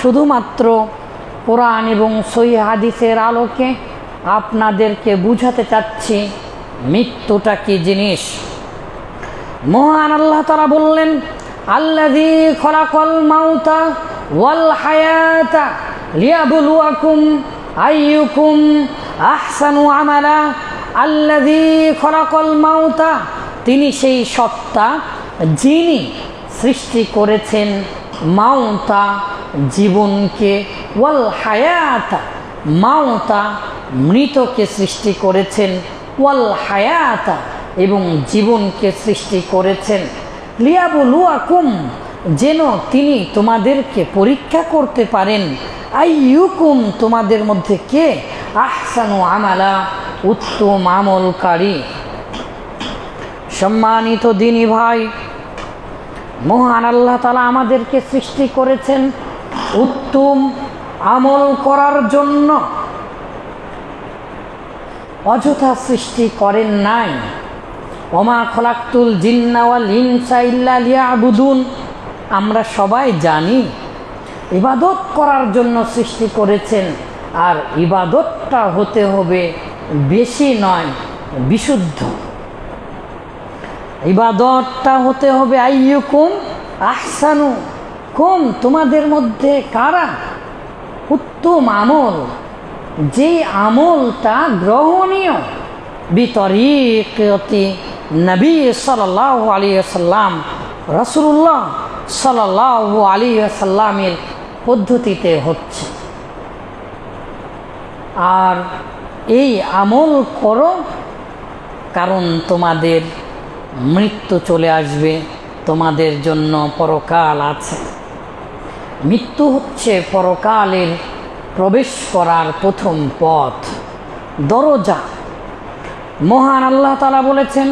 শুধুমাত্র কোরআন এবং সহিহ হাদিসের আলোকে আপনাদেরকে বুঝাতে চাচ্ছি মৃত্যুটা কি জিনিস। মহান আল্লাহ তাআলা বললেন, আল্লাযী খলাকাল মাউতা ওয়াল হায়াতা লিয়াবলুয়াকুম আইয়ুকুম আহসানু আমালা। আল্লাযী খলাকাল মাউতা, তিনি সেই সত্তা যিনি সৃষ্টি করেছেন মাউতা জীবনকে, ওয়াল হায়াতা মাউতা মৃতকে সৃষ্টি করেছেন, ওয়াল হায়াতা এবং জীবনকে সৃষ্টি করেছেন, লিয়াবলুয়াকুম যেন তিনি তোমাদেরকে পরীক্ষা করতে পারেন, আইয়ুকুম তোমাদের মধ্যে কে আহসানু আমালা উত্তম আমলকারী। সম্মানিত দিনী ভাই, মহান আল্লাহ তাআলা আমাদেরকে সৃষ্টি করেছেন উত্তম আমল করার জন্য, অযথা সৃষ্টি করেন নাই। ওমা খলাকতুল জিন্না ওয়াল ইনসা ইল্লা লিয়াবুদুন, আমরা সবাই জানি ইবাদত করার জন্য সৃষ্টি করেছেন, আর ইবাদতটা হতে হবে বেশি নয়, বিশুদ্ধ। ইবাদতটা হতে হবে আইয়ুকুম আহসানু কুম, তোমাদের মধ্যে কারা উত্তম আমল, যে আমলটা গ্রহণীয়, বিতরিকতি নবী সাল্লাল্লাহু আলাইহি ওয়াসাল্লাম, রাসূলুল্লাহ সাল্লাল্লাহু আলাইহি ওয়াসাল্লামের পদ্ধতিতে হচ্ছে। আর এই আমল করো, কারণ তোমাদের মৃত্যু চলে আসবে, তোমাদের জন্য পরকাল আছে। মৃত্যু হচ্ছে পরকালের প্রবেশ করার প্রথম পথ, দরজা। মহান আল্লাহ তাআলা বলেছেন,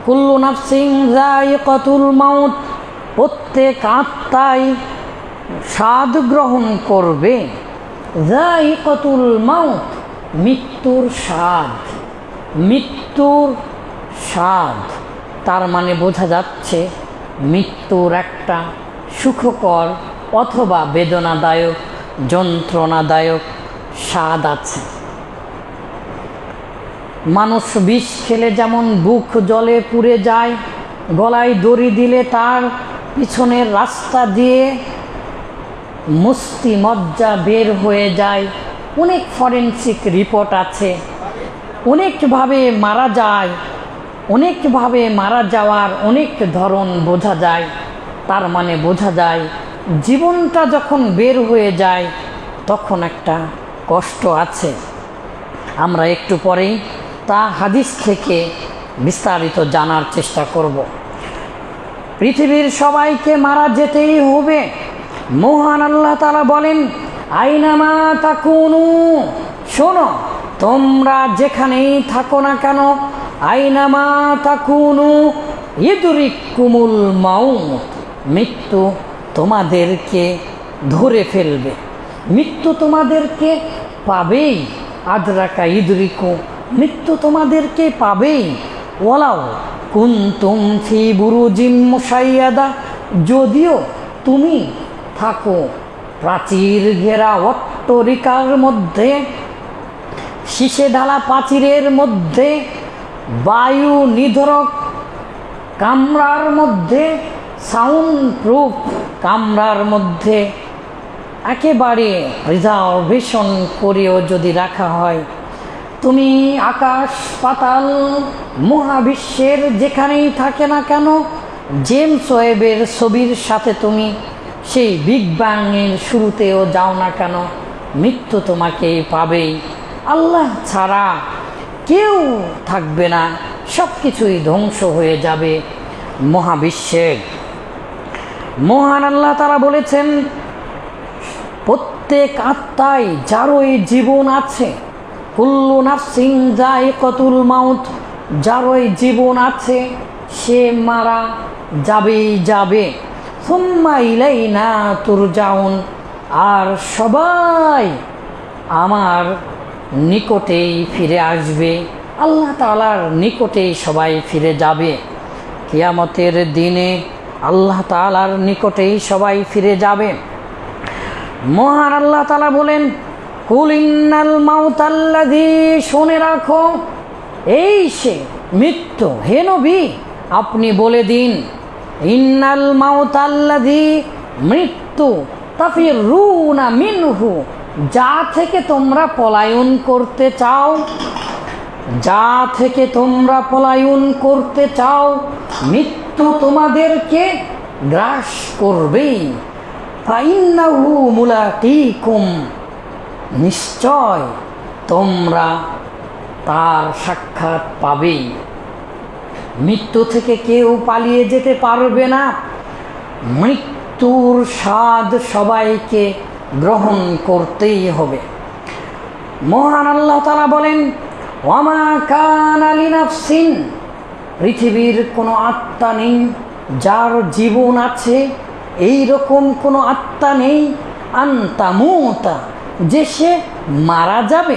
কুল্লু নাফসিন যায়িকাতুল মাউত, প্রত্যেক আত্মাই স্বাদ গ্রহণ করবে। যায়িকাতুল মাউত, মৃত্যুর স্বাদ, মৃত্যুর স্বাদ, তার মানে বোঝা যাচ্ছে মৃত্যুর একটা সুখকর অথবা বেদনাদায়ক, যন্ত্রণাদায়ক স্বাদ আছে। মানুষ বিষ খেলে যেমন বুক জলে পুড়ে যায়, গলায় দড়ি দিলে তার পিছনের রাস্তা দিয়ে মস্তি মজ্জা বের হয়ে যায়, অনেক ফরেনসিক রিপোর্ট আছে, অনেকভাবে মারা যায়, অনেকভাবে মারা যাওয়ার অনেক ধরন বোঝা যায়। তার মানে বোঝা যায় জীবনটা যখন বের হয়ে যায় তখন একটা কষ্ট আছে। আমরা একটু পরেই তা হাদিস থেকে বিস্তারিত জানার চেষ্টা করব। পৃথিবীর সবাইকে মারা যেতেই হবে। মহান আল্লাহ তাআলা বলেন, আইনামা তাকুনু, শোনো তোমরা যেখানেই থাকো না কেন, আইনামা তাকুনু ইদরিকুমুল মাউত, মৃত্যু তোমাদেরকে ধরে ফেলবে, মৃত্যু তোমাদেরকে পাবেই। আদরাকা ইদরিকু, মৃত্যু তোমাদেরকে পাবেই। ওয়ালাউ কুনতুম ফি বুরুজিম মুশাইয়াদা, যদিও তুমি থাকো প্রাচীর ঘেরা অট্টালিকার মধ্যে, শীষে ঢালা প্রাচীরের মধ্যে, বায়ু নিধরক কামরার মধ্যে, সাউন্ড প্রুফ কামরার মধ্যে একেবারে রিজার্ভেশন করেও যদি রাখা হয়, তুমি আকাশ পাতাল মহাবিশ্বের যেখানেই থাকে না কেন, জেমস ওয়েবের ছবির সাথে তুমি সেই বিগ ব্যাংয়ের শুরুতেও যাও না কেন, মৃত্যু তোমাকে পাবেই। আল্লাহ ছাড়া কেউ থাকবে না, সব কিছুই ধ্বংস হয়ে যাবে মহাবিশ্বের। মহান আল্লাহ তাআলা বলেছেন, প্রত্যেক আত্মাই যারই জীবন আছে, কুল্লু নাফসিন যায়িকাতুল মাউত, যারই জীবন আছে সে মারা যাবেই যাবে। সুম্মা ইলাইনা তুরজাউন, আর সবাই আমার নিকটেই ফিরে আসবে, আল্লাহ তাআলার নিকটেই সবাই ফিরে যাবে। কিয়ামতের দিনে আল্লাহ তাআলার নিকটেই সবাই ফিরে যাবে। মহান আল্লাহ তাআলা বলেন, কুল ইন্নাল মাউতাল্লাযী, শুনে রাখো এই সে মৃত্যু। হে নবী আপনি বলে দিন, ইন্নাল মাউতাল্লাযী, মৃত্যু, তাফিরুনা মিনহু, যা থেকে তোমরা পলায়ন করতে চাও, যা থেকে তোমরা পলায়ন করতে চাও, মৃত্যু তোমাদেরকে গ্রাস করবেই। ফাইন্নাহু মুলাকিকুম, নিশ্চয় তোমরা তার সাক্ষাৎ পাবেই। মৃত্যু থেকে কেউ পালিয়ে যেতে পারবে না। মৃত্যুর স্বাদ সবাইকে গ্রহণ করতেই হবে। মহান আল্লাহ তাআলা বলেন, ওয়ামা কানা লিনাফসিন, পৃথিবীর কোনো আত্মা নেই যার জীবন আছে, এই রকম কোনো আত্মা নেই, আনতামুতা, যে সে মারা যাবে।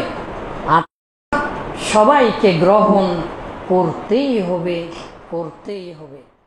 সবাইকে গ্রহণ করতেই হবে, করতেই হবে।